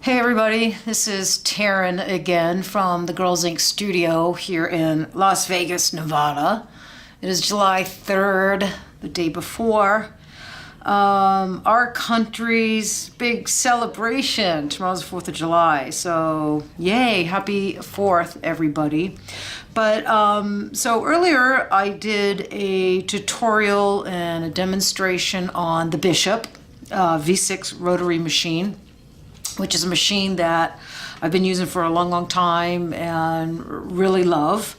Hey everybody, this is Taryn again from the Girlz Inc. studio here in Las Vegas, Nevada. It is July 3rd, the day before our country's big celebration. Tomorrow's the 4th of July, so yay, happy 4th everybody. But so earlier I did a tutorial and a demonstration on the Bishop V6 Rotary Machine, which is a machine that I've been using for a long time and really love.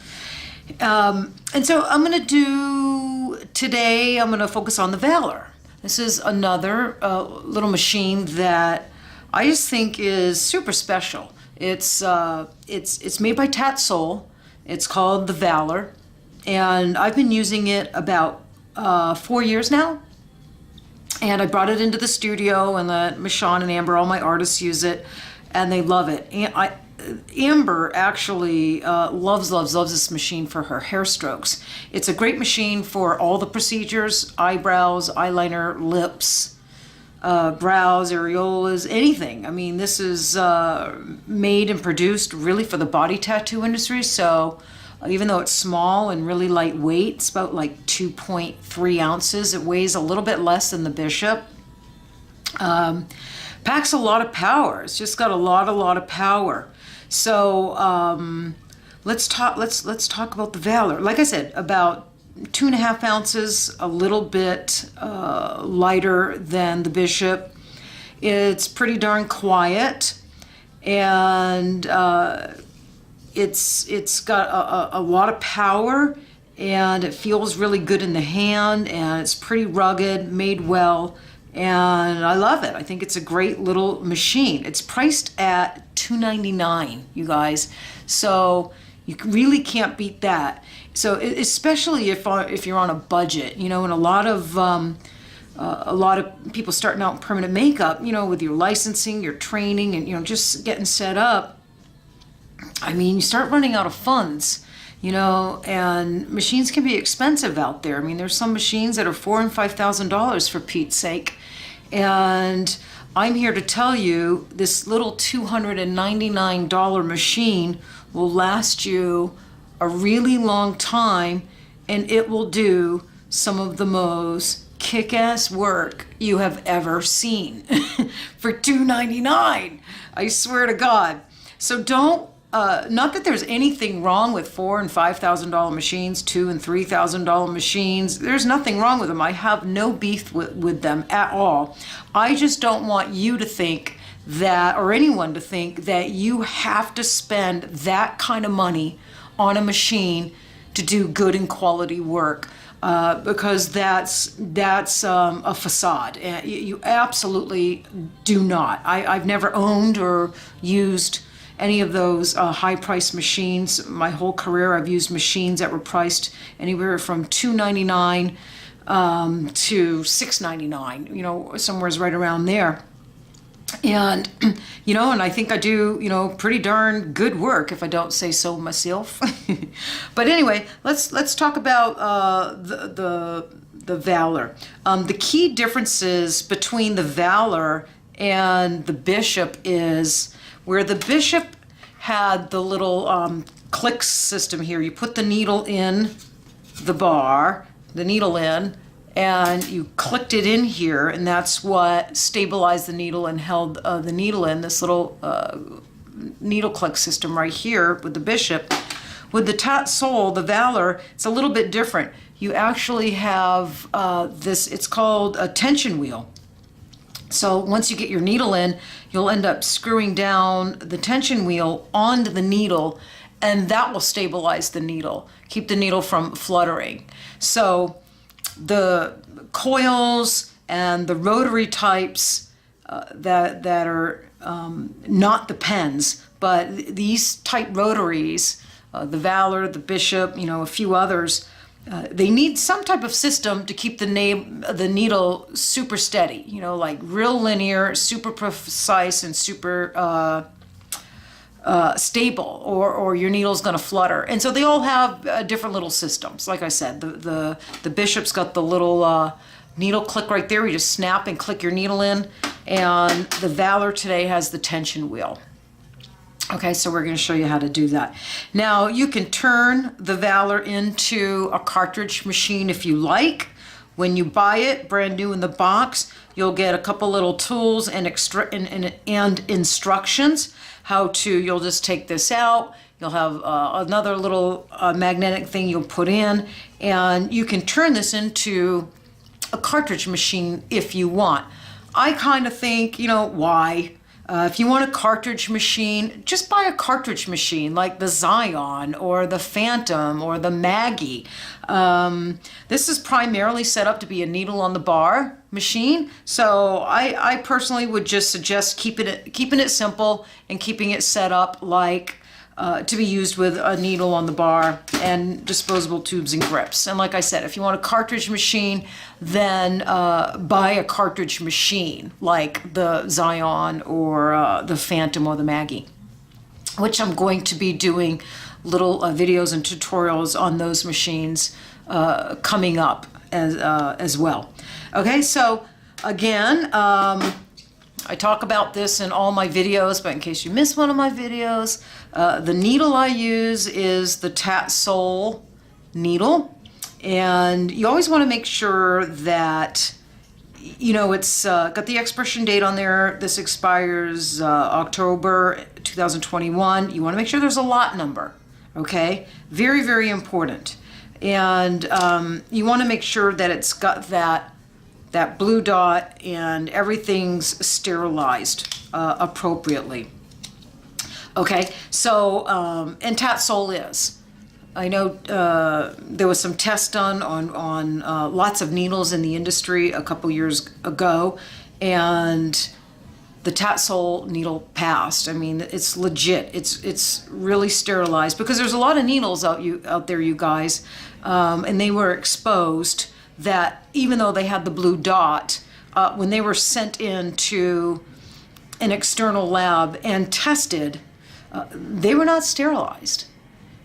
And so I'm going to do, today I'm going to focus on the Valor. This is another little machine that I just think is super special. It's made by TATsoul. It's called the Valor, and I've been using it about 4 years now. And I brought it into the studio and let Michonne and Amber, all my artists, use it, and they love it. And Amber actually loves this machine for her hair strokes. It's a great machine for all the procedures: eyebrows, eyeliner, lips, brows, areolas, anything. I mean, this is made and produced really for the body tattoo industry. So even though it's small and really lightweight, it's about like 2.3 ounces. It weighs a little bit less than the Bishop. Packs a lot of power. It's just got a lot of power. So let's talk about the Valor. Like I said, about 2.5 ounces, a little bit lighter than the Bishop. It's pretty darn quiet, and it's got a lot of power, and it feels really good in the hand, and it's pretty rugged, made well, and I love it. I think it's a great little machine. It's priced at $2.99, you guys, so you really can't beat that. So especially if you're on a budget, you know, and a lot of people starting out in permanent makeup, you know, with your licensing, your training, and, you know, just getting set up, I mean, you start running out of funds, you know, and machines can be expensive out there. I mean, there's some machines that are $4,000 and $5,000 for Pete's sake. And I'm here to tell you, this little $299 machine will last you a really long time, and it will do some of the most kick-ass work you have ever seen for $299. I swear to God. So don't, not that there's anything wrong with $4,000 and $5,000 machines, $2,000 and $3,000 machines. There's nothing wrong with them. I have no beef with them at all. I just don't want you to think that, or anyone to think that you have to spend that kind of money on a machine to do good and quality work, because that's a facade. You absolutely do not. I've never owned or used any of those high-priced machines. My whole career, I've used machines that were priced anywhere from $299 to $699. You know, somewhere's right around there. And you know, and I think I do, you know, pretty darn good work, if I don't say so myself. But anyway, let's talk about the Valor. The key differences between the Valor and the Bishop is where the Bishop had the little click system here. You put the needle in the bar, the needle in, and you clicked it in here, and that's what stabilized the needle and held the needle in, this little needle click system right here with the Bishop. With the TATsoul, the Valor, it's a little bit different. You actually have this, it's called a tension wheel. So once you get your needle in, you'll end up screwing down the tension wheel onto the needle, and that will stabilize the needle, keep the needle from fluttering. So the coils and the rotary types that are not the pens, but these type rotaries, the Valor, the Bishop, you know, a few others, they need some type of system to keep the needle super steady, you know, like real linear, super precise, and super stable, or your needle's going to flutter. And so they all have different little systems. Like I said, the Bishop's got the little needle click right there. You just snap and click your needle in. And the Valor today has the tension wheel. Okay, so we're going to show you how to do that. Now, you can turn the Valor into a cartridge machine if you like. When you buy it, brand new in the box, you'll get a couple little tools and instructions how to, you'll just take this out. You'll have another little magnetic thing you'll put in, and you can turn this into a cartridge machine if you want. I kind of think, why? If you want a cartridge machine, just buy a cartridge machine like the Zion or the Phantom or the Maggie. This is primarily set up to be a needle on the bar machine. So I personally would just suggest keeping it simple and keeping it set up like to be used with a needle on the bar and disposable tubes and grips. And like I said, if you want a cartridge machine, then buy a cartridge machine like the Zion or the Phantom or the Maggie, which I'm going to be doing little videos and tutorials on those machines coming up as well. Okay, so again, I talk about this in all my videos, but in case you missed one of my videos, the needle I use is the TATsoul needle. And you always want to make sure that, it's got the expiration date on there. This expires October 2021. You want to make sure there's a lot number, okay? Very, very important. And you want to make sure that it's got that blue dot and everything's sterilized appropriately. Okay, so, and TATsoul is. I know there was some tests done on lots of needles in the industry a couple years ago, and the TATsoul needle passed. I mean, it's legit. It's really sterilized because there's a lot of needles out there, you guys, and they were exposed that even though they had the blue dot, when they were sent into an external lab and tested, they were not sterilized.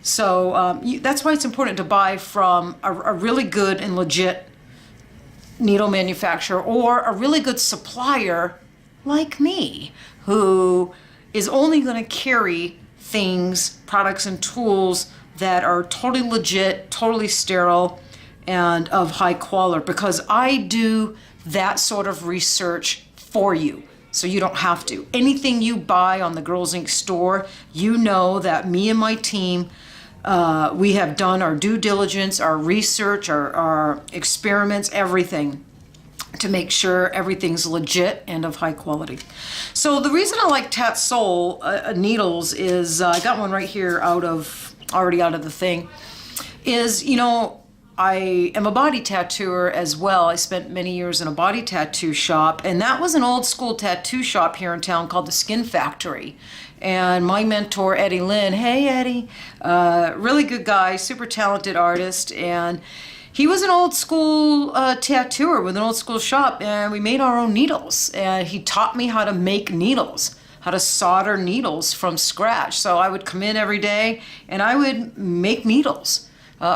So that's why it's important to buy from a really good and legit needle manufacturer or a really good supplier like me, who is only going to carry things, products, and tools that are totally legit, totally sterile, and of high quality, because I do that sort of research for you. So you don't have to. Anything you buy on the Girlz Inc. store, you know that me and my team, we have done our due diligence, our research, our experiments, everything to make sure everything's legit and of high quality. So the reason I like TATsoul needles is, I got one right here already out of the thing, is, I am a body tattooer as well. I spent many years in a body tattoo shop, and that was an old school tattoo shop here in town called the Skin Factory. And my mentor, Eddie Lynn, hey Eddie, really good guy, super talented artist, and he was an old school tattooer with an old school shop, and we made our own needles. And he taught me how to make needles, how to solder needles from scratch. So I would come in every day and I would make needles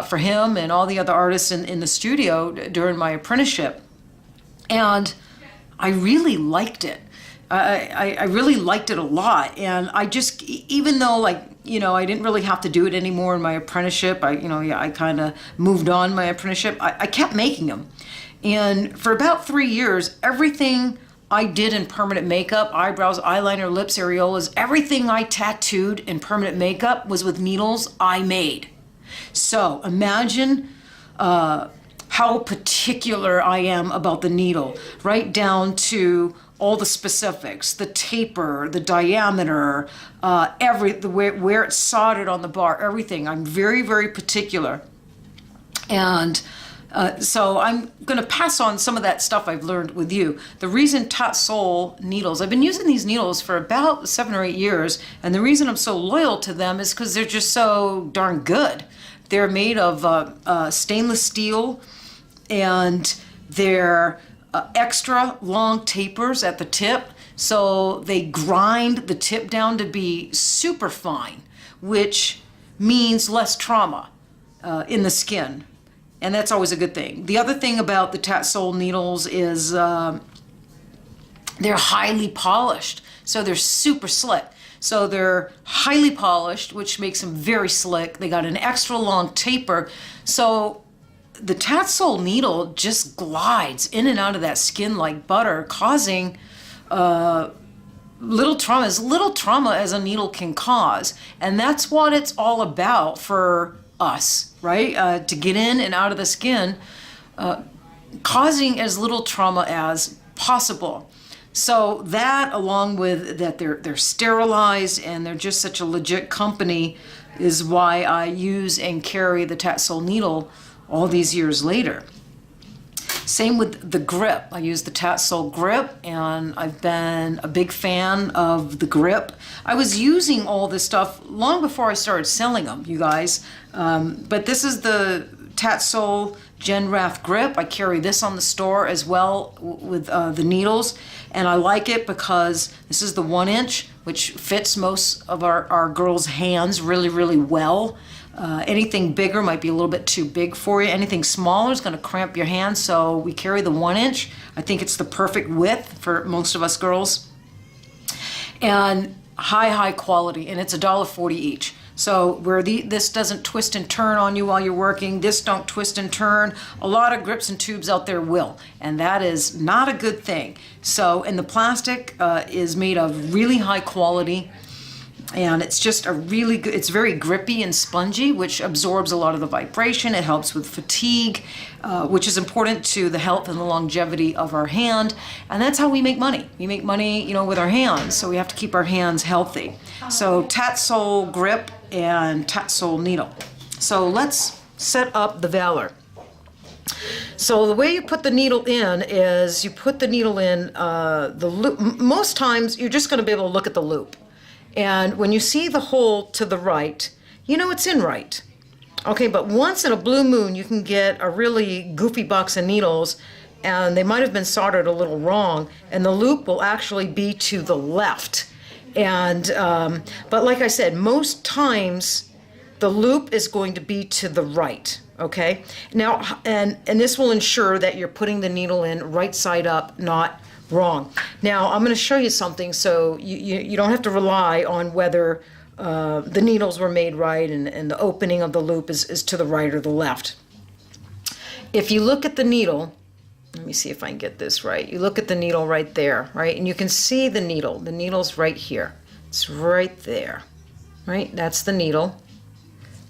for him and all the other artists in the studio during my apprenticeship. And I really liked it. I really liked it a lot. And I just, even though I didn't really have to do it anymore in my apprenticeship, I kind of moved on my apprenticeship, I kept making them. And for about 3 years, everything I did in permanent makeup, eyebrows, eyeliner, lips, areolas, everything I tattooed in permanent makeup was with needles I made. So imagine how particular I am about the needle, right down to all the specifics, the taper, the diameter, where it's soldered on the bar, everything. I'm very, very particular. And so I'm going to pass on some of that stuff I've learned with you. The reason TATsoul needles, I've been using these needles for about 7 or 8 years, and the reason I'm so loyal to them is because they're just so darn good. They're made of stainless steel, and they're extra long tapers at the tip, so they grind the tip down to be super fine, which means less trauma in the skin. And that's always a good thing. The other thing about the TATsoul needles is they're highly polished. So they're super slick. So they're highly polished, which makes them very slick. They got an extra long taper. So the TATsoul needle just glides in and out of that skin like butter, causing little trauma, as little trauma as a needle can cause. And that's what it's all about for us, right? To get in and out of the skin, causing as little trauma as possible. So that, along with that they're sterilized and they're just such a legit company, is why I use and carry the TATsoul needle all these years later. Same with the grip. I use the TATsoul grip, and I've been a big fan of the grip. I was using all this stuff long before I started selling them, you guys. But this is the TATsoul Genrath grip. I carry this on the store as well with the needles, and I like it because this is the 1 inch, which fits most of our girls' hands really, really well. Anything bigger might be a little bit too big for you. Anything smaller is going to cramp your hand, so we carry the 1 inch. I think it's the perfect width for most of us girls. And high quality, and it's $1.40 each. So where this doesn't twist and turn on you while you're working, this don't twist and turn. A lot of grips and tubes out there will, and that is not a good thing. So, and the plastic is made of really high quality, and it's just a really good, it's very grippy and spongy, which absorbs a lot of the vibration. It helps with fatigue, which is important to the health and the longevity of our hand. And that's how we make money. We make money, you know, with our hands. So we have to keep our hands healthy. So TATsoul grip and TATsoul needle. So let's set up the Valor. So the way you put the needle in is you put the needle in the loop. Most times you're just going to be able to look at the loop. And when you see the hole to the right, you know it's in right. Okay, but once in a blue moon, you can get a really goofy box of needles, and they might have been soldered a little wrong, and the loop will actually be to the left. And but like I said, most times the loop is going to be to the right. Okay, now and this will ensure that you're putting the needle in right side up, not wrong. Now I'm going to show you something, so you don't have to rely on whether the needles were made right and the opening of the loop is to the right or the left. If you look at the needle, let me see if I can get this right. You look at the needle right there, right? And you can see the needle. The needle's right here. It's right there, right? That's the needle,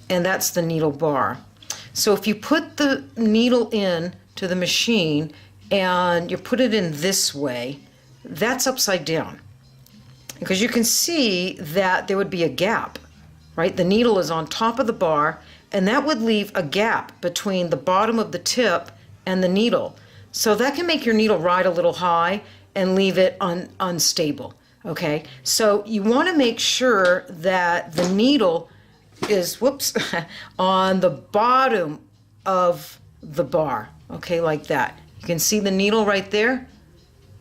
and that's the needle bar. So if you put the needle in to the machine and you put it in this way, that's upside down. Because you can see that there would be a gap, right? The needle is on top of the bar, and that would leave a gap between the bottom of the tip and the needle. So that can make your needle ride a little high and leave it unstable, okay? So you want to make sure that the needle is, on the bottom of the bar, okay, like that. You can see the needle right there.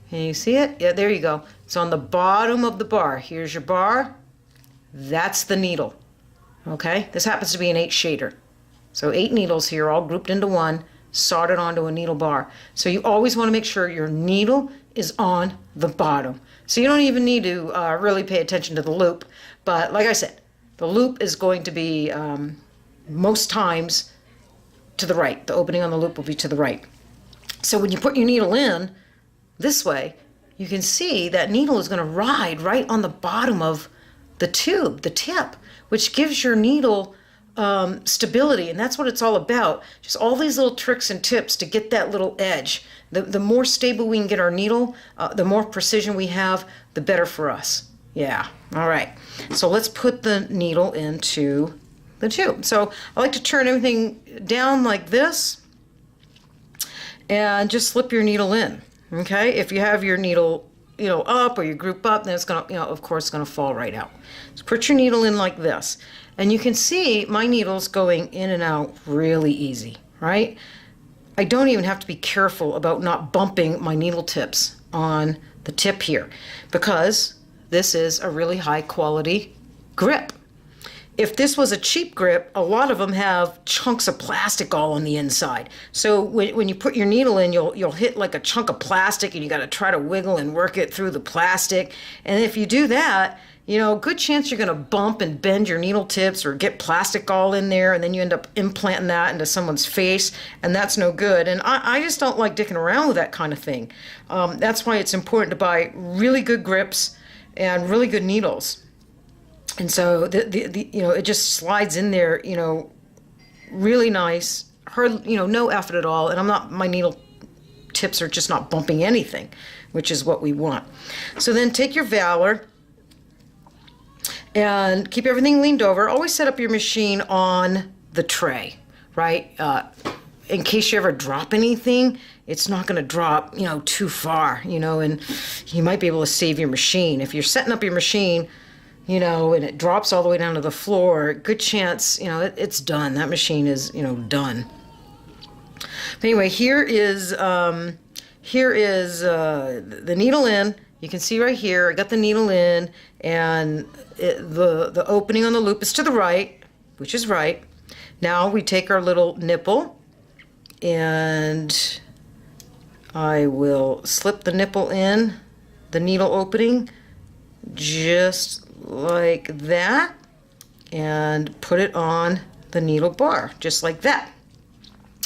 Can you see it? Yeah, there you go. It's on the bottom of the bar. Here's your bar. That's the needle. Okay? This happens to be an 8 shader. So 8 needles here, all grouped into one, soldered onto a needle bar. So you always want to make sure your needle is on the bottom. So you don't even need to really pay attention to the loop. But like I said, the loop is going to be most times to the right. The opening on the loop will be to the right. So when you put your needle in this way, you can see that needle is going to ride right on the bottom of the tube, the tip, which gives your needle stability. And that's what it's all about. Just all these little tricks and tips to get that little edge. The more stable we can get our needle, the more precision we have, the better for us. Yeah. All right. So let's put the needle into the tube. So I like to turn everything down like this and just slip your needle in. Okay. If you have your needle, up or you group up, then it's going to, of course, it's going to fall right out. So put your needle in like this. And you can see my needle's going in and out really easy, right? I don't even have to be careful about not bumping my needle tips on the tip here because this is a really high quality grip. if this was a cheap grip, a lot of them have chunks of plastic all on the inside. So when you put your needle in, you'll hit like a chunk of plastic, and you got to try to wiggle and work it through the plastic. And if you do that, you know, good chance you're going to bump and bend your needle tips or get plastic all in there, and then you end up implanting that into someone's face, and that's no good. And I just don't like dicking around with that kind of thing. That's why it's important to buy really good grips and really good needles. And so you know, it just slides in there, you know, really nice. You know, no effort at all. And my needle tips are just not bumping anything, which is what we want. So then take your Valor and keep everything leaned over. Always set up your machine on the tray, right? In case you ever drop anything, it's not going to drop, you know, too far, you know, and you might be able to save your machine. If you're setting up your machine, you know, and it drops all the way down to the floor, good chance, you know, it's done. That machine is, you know, done. But anyway, here is the needle in. You can see right here, I got the needle in, and the opening on the loop is to the right, which is right. Now we take our little nipple, and I will slip the nipple in the needle opening just like that, and put it on the needle bar, just like that.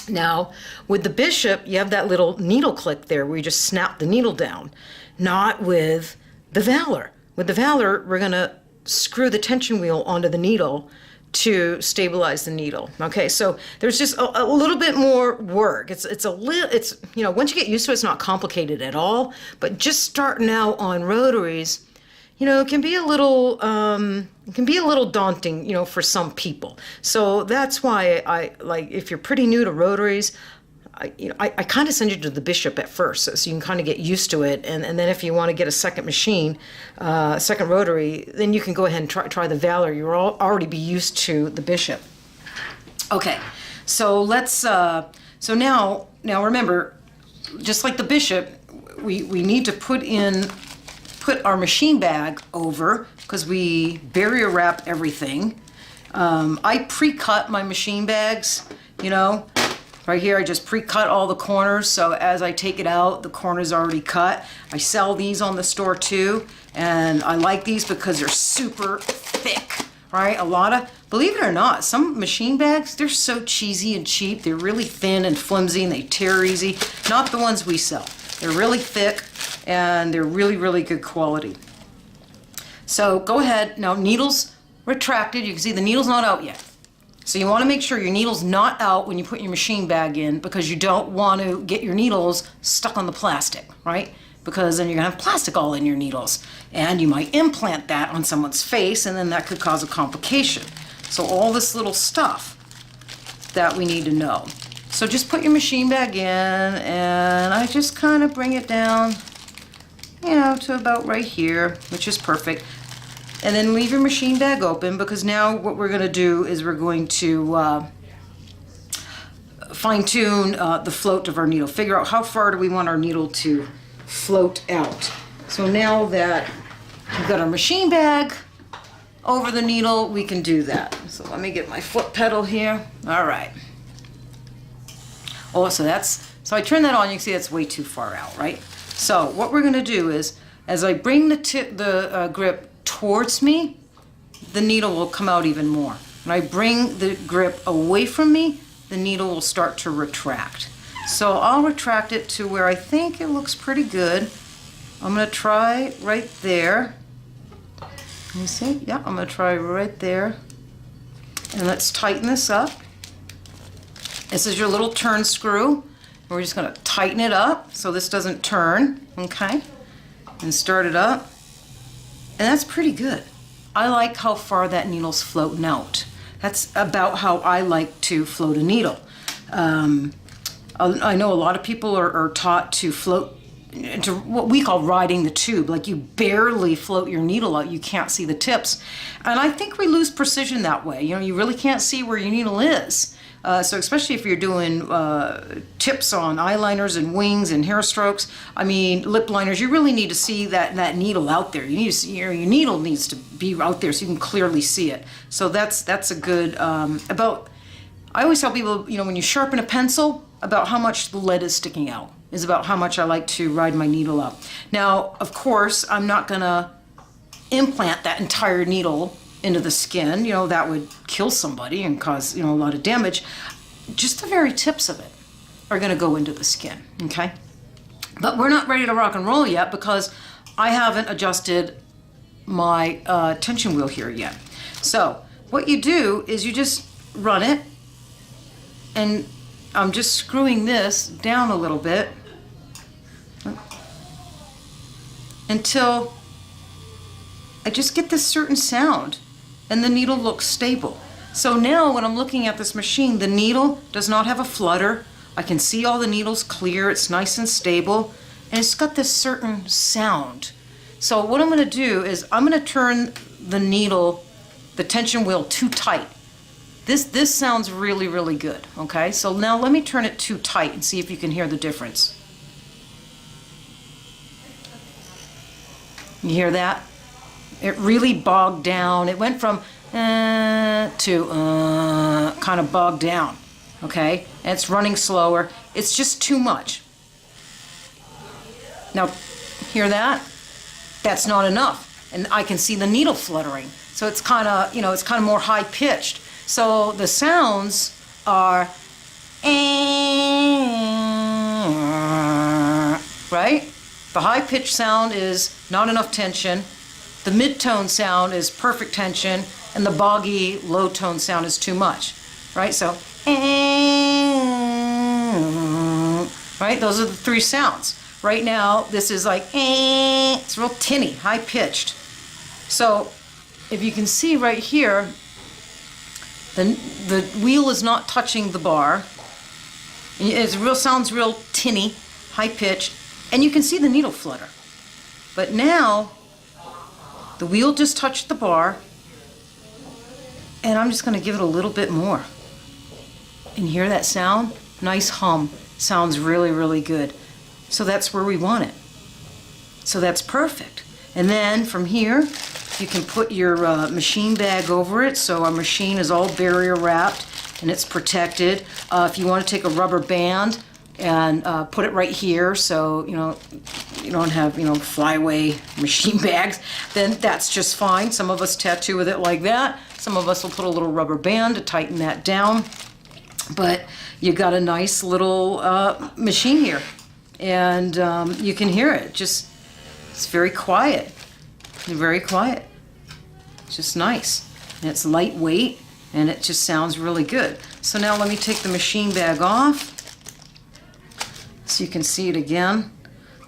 Now, with the Bishop, you have that little needle click there where you just snap the needle down. Not with the Valor. With the Valor, we're going to screw the tension wheel onto the needle to stabilize the needle. Okay, so there's just a little bit more work. It's you know, once you get used to it, it's not complicated at all. But just starting out on rotaries, you know, it can be a little daunting, you know, for some people. So that's why I like, if you're pretty new to rotaries, I kind of send you to the Bishop at first, so you can kind of get used to it, and then if you want to get a second machine, second rotary, then you can go ahead and try the Valor. You'll already be used to the Bishop. Okay, so let's so now remember, just like the Bishop, we need to put our machine bag over, because we barrier wrap everything. I pre-cut my machine bags, you know. Right here, I just pre-cut all the corners, so as I take it out, the corner's already cut. I sell these on the store too, and I like these because they're super thick, right? Believe it or not, some machine bags, they're so cheesy and cheap. They're really thin and flimsy, and they tear easy. Not the ones we sell. They're really thick, and they're really, really good quality. So go ahead. Now, needle's retracted. You can see the needle's not out yet. So you want to make sure your needle's not out when you put your machine bag in, because you don't want to get your needles stuck on the plastic, right? Because then you're going to have plastic all in your needles, and you might implant that on someone's face, and then that could cause a complication. So all this little stuff that we need to know. So just put your machine bag in, and I just kind of bring it down, you know, to about right here, which is perfect. And then leave your machine bag open, because now what we're going to do is we're going to fine-tune the float of our needle. Figure out how far do we want our needle to float out. So now that we've got our machine bag over the needle, we can do that. So let me get my foot pedal here. All right. Oh, so I turn that on, you can see that's way too far out, right? So what we're going to do is, as I bring the grip towards me, the needle will come out even more. When I bring the grip away from me, the needle will start to retract. So I'll retract it to where I think it looks pretty good. I'm going to try right there. You see? Yeah, I'm going to try right there. And let's tighten this up. This is your little turn screw. We're just going to tighten it up so this doesn't turn, okay? And start it up. And that's pretty good. I like how far that needle's floating out. That's about how I like to float a needle. I know a lot of people are taught to float into what we call riding the tube. Like, you barely float your needle out. You can't see the tips. And I think we lose precision that way. You know, you really can't see where your needle is. So especially if you're doing tips on eyeliners and wings and hair strokes, I mean lip liners, you really need to see that needle out there. You need to see your needle needs to be out there so you can clearly see it. So that's a good I always tell people, you know, when you sharpen a pencil, about how much the lead is sticking out is about how much I like to ride my needle up. Now, of course, I'm not gonna implant that entire needle into the skin. You know, that would kill somebody and cause, you know, a lot of damage. Just the very tips of it are gonna go into the skin, okay? But we're not ready to rock and roll yet because I haven't adjusted my tension wheel here yet. So what you do is you just run it, and I'm just screwing this down a little bit until I just get this certain sound and the needle looks stable. So now when I'm looking at this machine, the needle does not have a flutter. I can see all the needles clear, it's nice and stable, and it's got this certain sound. So what I'm gonna do is I'm gonna turn the needle, the tension wheel, too tight. This sounds really, really good, okay? So now let me turn it too tight and see if you can hear the difference. You hear that? It really bogged down. It went from to kind of bogged down, okay? And it's running slower. It's just too much. Now, hear that? That's not enough. And I can see the needle fluttering. So it's kind of, you know, it's kind of more high pitched. So the sounds are, right? The high pitched sound is not enough tension. The mid-tone sound is perfect tension, and the boggy low-tone sound is too much, right? So, right? Those are the three sounds. Right now, this is like, it's real tinny, high-pitched. So, if you can see right here, the wheel is not touching the bar. It sounds real tinny, high-pitched, and you can see the needle flutter. But now, the wheel just touched the bar, and I'm just going to give it a little bit more. And hear that sound? Nice hum. Sounds really, really good. So that's where we want it. So that's perfect. And then from here, you can put your machine bag over it, so our machine is all barrier wrapped and it's protected. If you want to take a rubber band and put it right here, so you know you don't have flyaway machine bags, then that's just fine. Some of us tattoo with it like that. Some of us will put a little rubber band to tighten that down. But you got a nice little machine here, and you can hear it. It's very quiet. Very quiet. It's just nice. And it's lightweight, and it just sounds really good. So now let me take the machine bag off so you can see it again.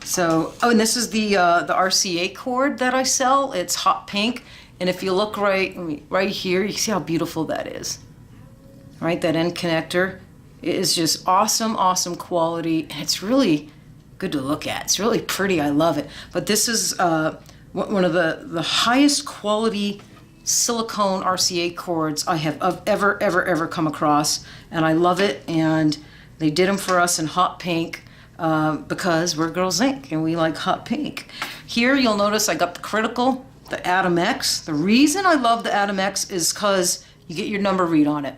So, and this is the RCA cord that I sell. It's hot pink, and if you look right here, you see how beautiful that is. Right, that end connector is just awesome, awesome quality, and it's really good to look at. It's really pretty. I love it. But this is one of the highest quality silicone RCA cords I have ever come across, and I love it. And they did them for us in hot pink because we're Girlz Inc. and we like hot pink. Here you'll notice I got the critical, the Atom X. The reason I love the Atom X is because you get your number read on it.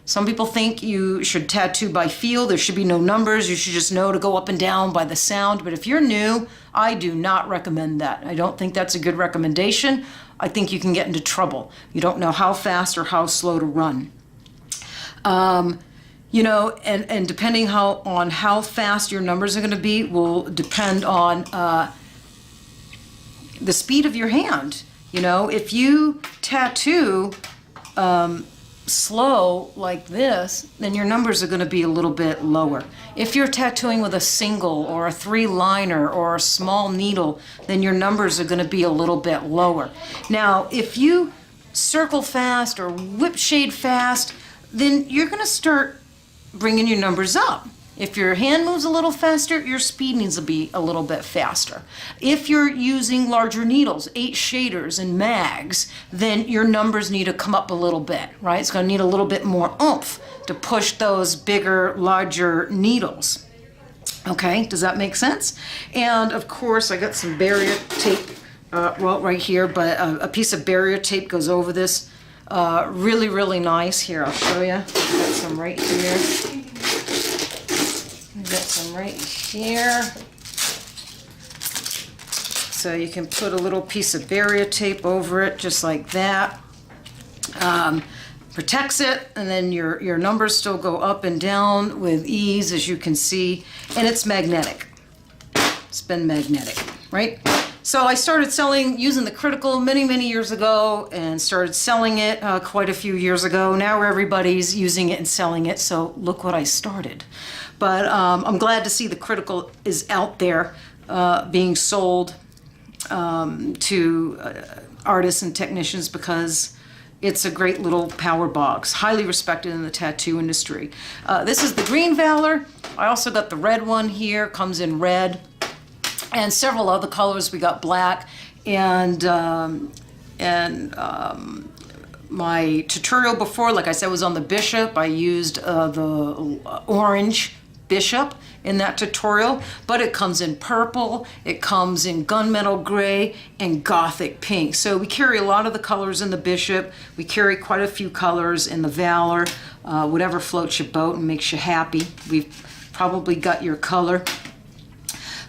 Some people think you should tattoo by feel. There should be no numbers. You should just know to go up and down by the sound. But if you're new, I do not recommend that. I don't think that's a good recommendation. I think you can get into trouble. You don't know how fast or how slow to run. You know, and depending on how fast your numbers are going to be will depend on the speed of your hand. You know, if you tattoo slow like this, then your numbers are going to be a little bit lower. If you're tattooing with a single or a 3-liner or a small needle, then your numbers are going to be a little bit lower. Now, if you circle fast or whip shade fast, then you're going to start bringing your numbers up. If your hand moves a little faster, your speed needs to be a little bit faster. If you're using larger needles, 8 shaders and mags, then your numbers need to come up a little bit, right? It's going to need a little bit more oomph to push those bigger, larger needles. Okay, does that make sense? And of course, I got some barrier tape, well, right here, but a piece of barrier tape goes over this. Really, really nice. Here, I'll show you. Got some right here. Got some right here. So you can put a little piece of barrier tape over it, just like that. Protects it, and then your numbers still go up and down with ease, as you can see, and it's magnetic. It's been magnetic, right? So I started using the Critical many years ago, and started selling it quite a few years ago. Now everybody's using it and selling it, so look what I started. But I'm glad to see the Critical is out there being sold to artists and technicians, because it's a great little power box, highly respected in the tattoo industry. This is the green Valor. I also got the red one here, comes in red, and several other colors. We got black, and my tutorial before, like I said, was on the Bishop. I used the orange Bishop in that tutorial, but it comes in purple, it comes in gunmetal gray, and gothic pink. So we carry a lot of the colors in the Bishop. We carry quite a few colors in the Valor. Whatever floats your boat and makes you happy. We've probably got your color.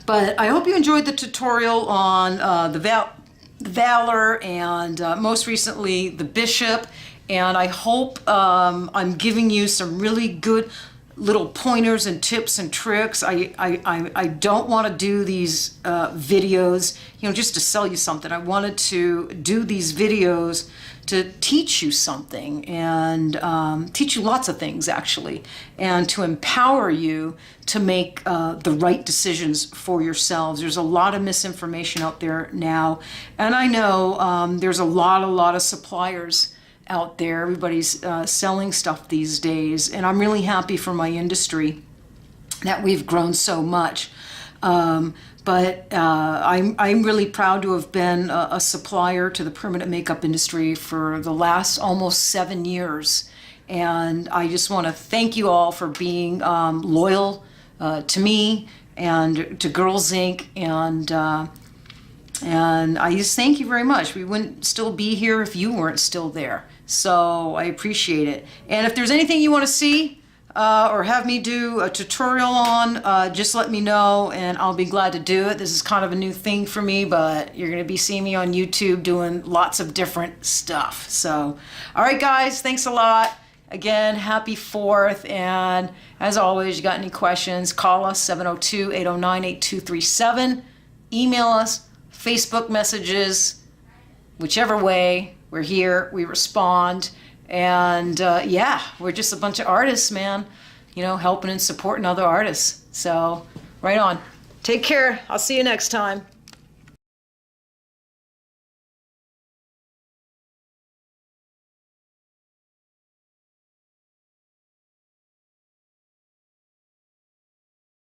But I hope you enjoyed the tutorial on the Valor, and most recently the Bishop. And I hope I'm giving you some really good little pointers and tips and tricks. I don't want to do these videos, just to sell you something. I wanted to do these videos to teach you something, and teach you lots of things, actually, and to empower you to make the right decisions for yourselves. There's a lot of misinformation out there now, and I know there's a lot of suppliers out there. Everybody's selling stuff these days, and I'm really happy for my industry that we've grown so much. But I'm really proud to have been a supplier to the permanent makeup industry for the last almost 7 years. And I just want to thank you all for being loyal to me and to Girlz Inc. And I just thank you very much. We wouldn't still be here if you weren't still there. So I appreciate it. And if there's anything you want to see or have me do a tutorial on, just let me know and I'll be glad to do it. This is kind of a new thing for me, but you're going to be seeing me on YouTube doing lots of different stuff. So, all right, guys, thanks a lot. Again, happy 4th. And as always, you got any questions, call us, 702-809-8237. Email us, Facebook messages, whichever way. We're here, we respond, and yeah, we're just a bunch of artists, man, helping and supporting other artists. So, right on. Take care. I'll see you next time.